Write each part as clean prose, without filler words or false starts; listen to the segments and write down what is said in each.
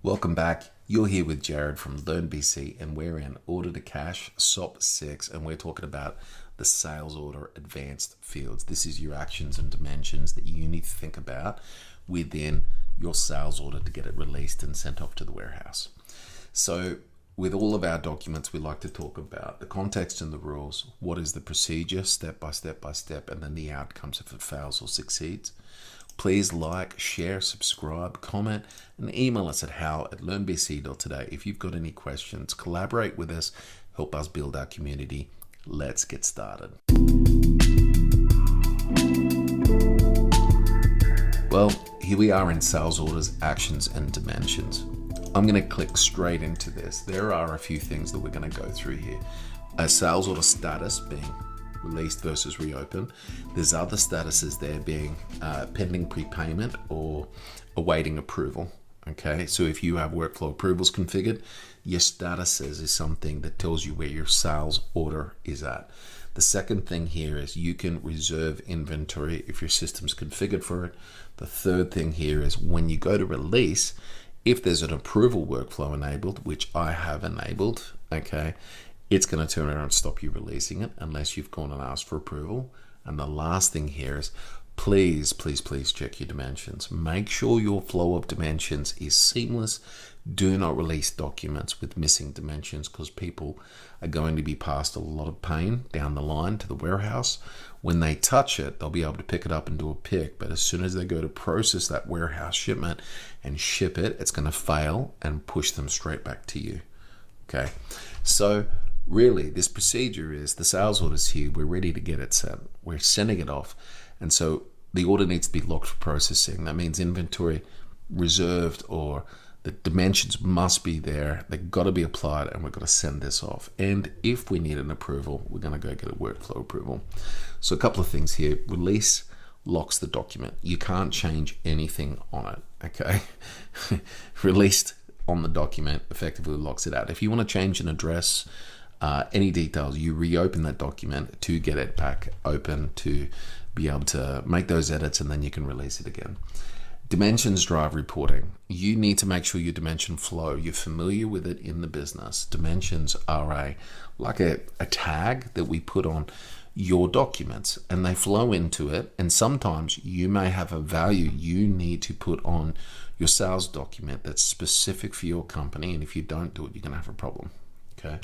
Welcome back. You're here with Jared from Learn BC, and we're in Order to Cash SOP-O2C-06, and we're talking about the sales order advanced fields. This is your actions and dimensions that you need to think about within your sales order to get it released and sent off to the warehouse. So with all of our documents, we like to talk about the context and the rules. What is the procedure, step by step by step, and then the outcomes if it fails or succeeds. Please like, share, subscribe, comment, and email us at how@learnbc.today. If you've got any questions, collaborate with us, help us build our community. Let's get started. Well, here we are in sales orders, actions, and dimensions. I'm going to click straight into this. There are a few things that we're going to go through here. A sales order status being released versus reopen. There's other statuses there being pending prepayment or awaiting approval. Okay, so if you have workflow approvals configured, your statuses is something that tells you where your sales order is at. The second thing here is you can reserve inventory if your system's configured for it. The third thing here is when you go to release, if there's an approval workflow enabled, which I have enabled, okay, it's going to turn around and stop you releasing it unless you've gone and asked for approval. And the last thing here is please check your dimensions. Make sure your flow of dimensions is seamless. Do not release documents with missing dimensions because people are going to be past a lot of pain down the line to the warehouse. When they touch it, they'll be able to pick it up and do a pick. But as soon as they go to process that warehouse shipment and ship it, it's going to fail and push them straight back to you. Okay, so really, this procedure is the sales order's here. We're ready to get it sent. We're sending it off. And so the order needs to be locked for processing. That means inventory reserved or the dimensions must be there. They've got to be applied and we've got to send this off. And if we need an approval, we're going to go get a workflow approval. So a couple of things here. Release locks the document. You can't change anything on it, okay? Released on the document effectively locks it out. If you want to change an address, any details, you reopen that document to get it back open to be able to make those edits, and then you can release it again. Dimensions drive reporting. You need to make sure your dimension flow, you're familiar with it in the business. Dimensions are like a tag that we put on your documents and they flow into it. And sometimes you may have a value you need to put on your sales document that's specific for your company. And if you don't do it, you're going to have a problem. Okay.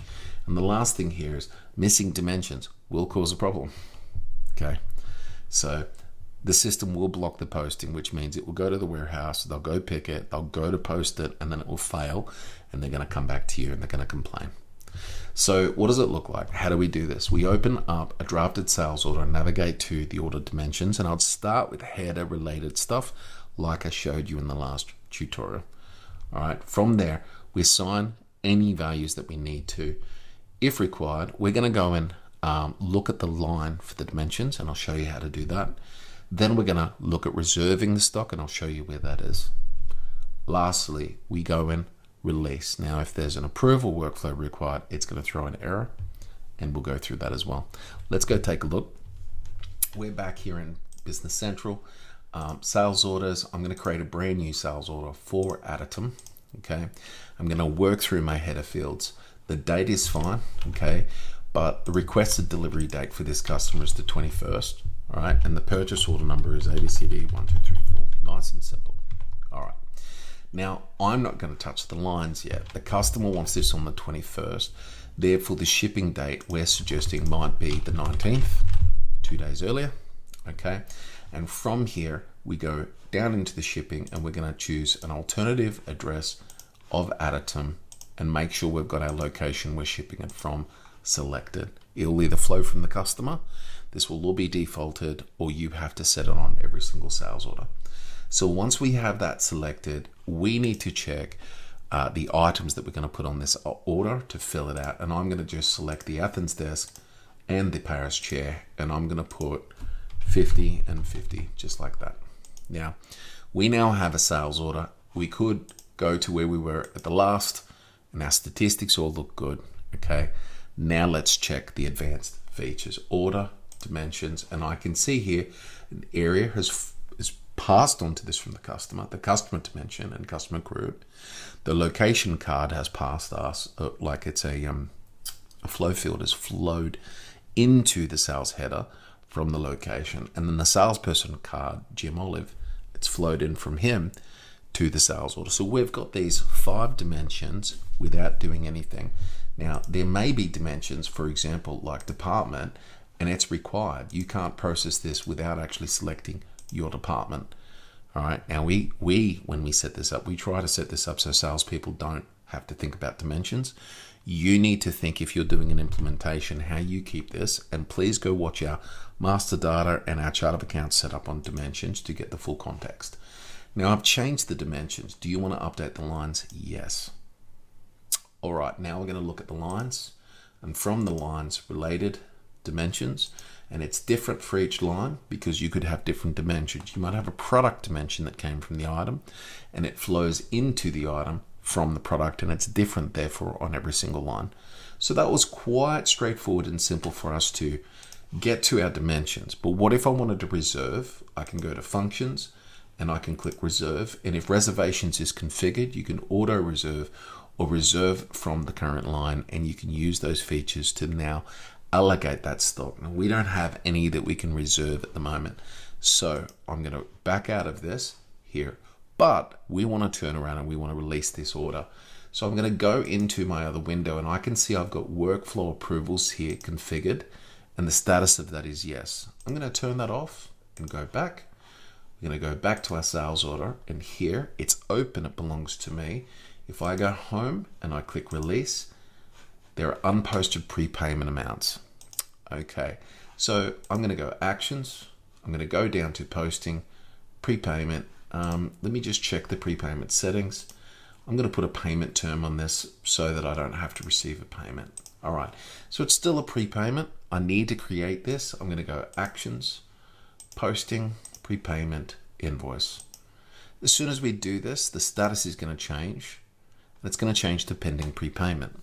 And the last thing here is missing dimensions will cause a problem. Okay. So the system will block the posting, which means it will go to the warehouse, they'll go pick it, they'll go to post it, and then it will fail, and they're going to come back to you and they're going to complain. So what does it look like? How do we do this? We open up a drafted sales order and navigate to the order dimensions, and I'll start with header related stuff like I showed you in the last tutorial. All right, from there, we assign any values that we need to. If required, we're going to go and look at the line for the dimensions, and I'll show you how to do that. Then we're going to look at reserving the stock, and I'll show you where that is. Lastly, we go and release. Now, if there's an approval workflow required, it's going to throw an error, and we'll go through that as well. Let's go take a look. We're back here in Business Central. Sales orders. I'm going to create a brand new sales order for Additum. Okay, I'm going to work through my header fields. The date is fine, okay, but the requested delivery date for this customer is the 21st, all right, and the purchase order number is ABCD1234. Nice and simple. All right. Now, I'm not going to touch the lines yet. The customer wants this on the 21st. Therefore, the shipping date we're suggesting might be the 19th, 2 days earlier, okay? And from here, we go down into the shipping and we're going to choose an alternative address of Additum and make sure we've got our location we're shipping it from selected. It'll either flow from the customer, this will all be defaulted, or you have to set it on every single sales order. So once we have that selected, we need to check the items that we're going to put on this order to fill it out. And I'm going to just select the Athens desk and the Paris chair, and I'm going to put 50 and 50, just like that. Now, we now have a sales order. We could go to where we were at the last, and our statistics all look good, okay? Now let's check the advanced features, order, dimensions, and I can see here an area is passed on to this from the customer dimension and customer group. The location card has passed us, like it's a flow field has flowed into the sales header from the location. And then the salesperson card, Jim Olive, it's flowed in from him to the sales order. So we've got these 5 dimensions without doing anything. Now, there may be dimensions, for example, like department, and it's required. You can't process this without actually selecting your department. All right. Now, when we set this up, we try to set this up so salespeople don't have to think about dimensions. You need to think, if you're doing an implementation, how you keep this. And please go watch our master data and our chart of accounts set up on dimensions to get the full context. Now, I've changed the dimensions. Do you want to update the lines? Yes. All right. Now we're going to look at the lines, and from the lines, related dimensions. And it's different for each line because you could have different dimensions. You might have a product dimension that came from the item and it flows into the item from the product, and it's different therefore on every single line. So that was quite straightforward and simple for us to get to our dimensions. But what if I wanted to reserve? I can go to functions and I can click reserve. And if reservations is configured, you can auto reserve or reserve from the current line, and you can use those features to now allocate that stock. Now, we don't have any that we can reserve at the moment. So I'm going to back out of this here, but we want to turn around and we want to release this order. So I'm going to go into my other window, and I can see I've got workflow approvals here configured, and the status of that is yes. I'm going to turn that off and go back. We're going to go back to our sales order, and here it's open. It belongs to me. If I go home and I click release, there are unposted prepayment amounts. Okay, so I'm going to go actions. I'm going to go down to posting prepayment. Let me just check the prepayment settings. I'm going to put a payment term on this so that I don't have to receive a payment. All right, so it's still a prepayment. I need to create this. I'm going to go actions, posting, prepayment, invoice. As soon as we do this, the status is going to change. It's going to change to pending prepayment.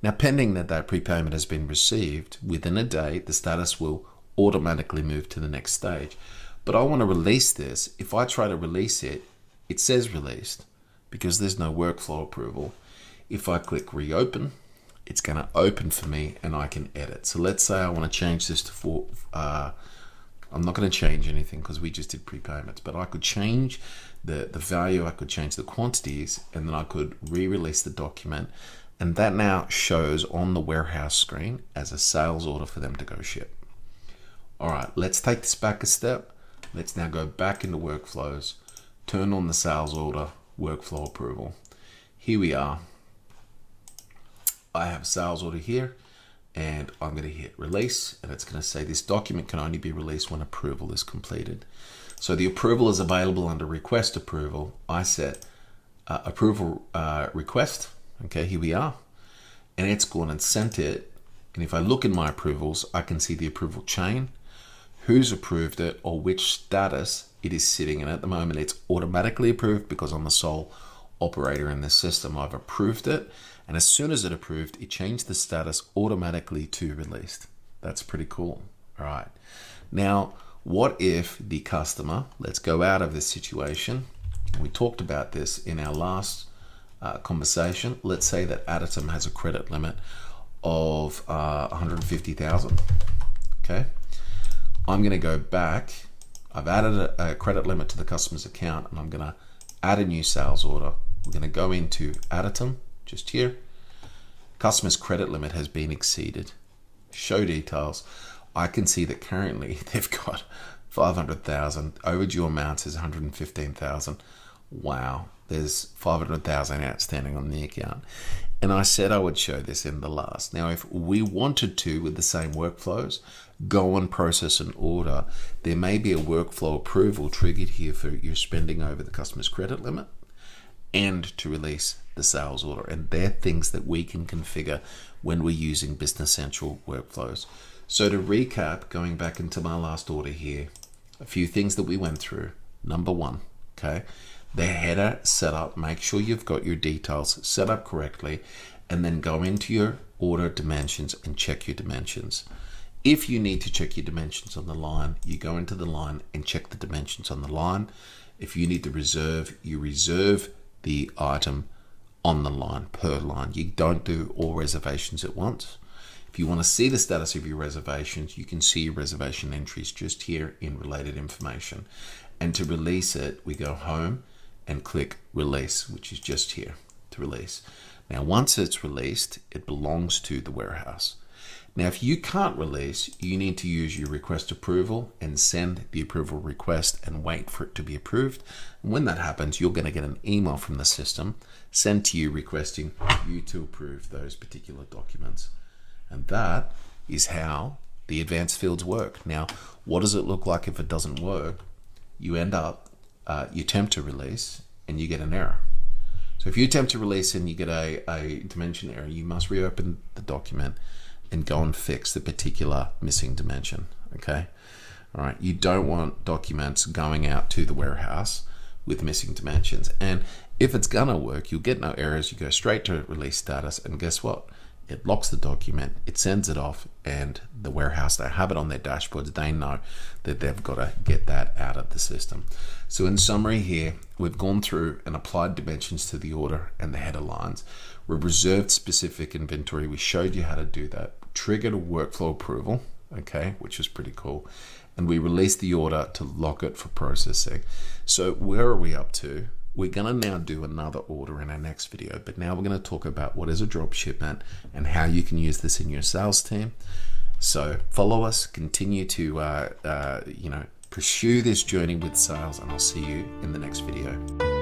Now, pending that prepayment has been received, within a day, the status will automatically move to the next stage. But I want to release this. If I try to release it, it says released because there's no workflow approval. If I click reopen, it's going to open for me and I can edit. So let's say I want to change this to I'm not going to change anything because we just did prepayments, but I could change the value, I could change the quantities, and then I could re-release the document. And that now shows on the warehouse screen as a sales order for them to go ship. All right, let's take this back a step. Let's now go back into workflows, turn on the sales order workflow approval. Here we are. I have a sales order here, and I'm going to hit release, and it's going to say this document can only be released when approval is completed. So the approval is available under request approval. I set approval request. Okay, here we are, and it's gone and sent it. And if I look in my approvals, I can see the approval chain, who's approved it, or which status it is sitting in. At the moment, it's automatically approved because I'm the sole operator in this system. I've approved it, and as soon as it approved, it changed the status automatically to released. That's pretty cool. All right. Now, what if the customer, let's go out of this situation. We talked about this in our last conversation. Let's say that Additum has a credit limit of 150,000. Okay. I'm going to go back. I've added a credit limit to the customer's account, and I'm going to add a new sales order. We're going to go into Additum, just here. Customer's credit limit has been exceeded. Show details. I can see that currently they've got 500,000. Overdue amounts is 115,000. Wow, there's 500,000 outstanding on the account. And I said I would show this in the last. Now, if we wanted to, with the same workflows, go and process an order, there may be a workflow approval triggered here for your spending over the customer's credit limit and to release the sales order. And they're things that we can configure when we're using Business Central workflows. So to recap, going back into my last order here, a few things that we went through. Number one, okay, the header setup. Make sure you've got your details set up correctly, and then go into your order dimensions and check your dimensions. If you need to check your dimensions on the line, you go into the line and check the dimensions on the line. If you need to reserve, you reserve the item on the line, per line. You don't do all reservations at once. If you want to see the status of your reservations, you can see your reservation entries just here in related information. And to release it, we go home and click release, which is just here to release. Now, once it's released, it belongs to the warehouse. Now, if you can't release, you need to use your request approval and send the approval request and wait for it to be approved. And when that happens, you're going to get an email from the system sent to you requesting you to approve those particular documents. And that is how the advanced fields work. Now, what does it look like if it doesn't work? You end up, you attempt to release and you get an error. So if you attempt to release and you get a dimension error, you must reopen the document and go and fix the particular missing dimension, okay? All right, you don't want documents going out to the warehouse with missing dimensions. And if it's gonna work, you'll get no errors. You go straight to release status, and guess what? It locks the document, it sends it off, and the warehouse, they have it on their dashboards. They know that they've got to get that out of the system. So in summary here, we've gone through and applied dimensions to the order and the header lines. We've reserved specific inventory. We showed you how to do that. Triggered a workflow approval, okay, which is pretty cool. And we released the order to lock it for processing. So where are we up to? We're going to now do another order in our next video, but now we're going to talk about what is a drop shipment and how you can use this in your sales team. So follow us, continue to pursue this journey with sales, and I'll see you in the next video.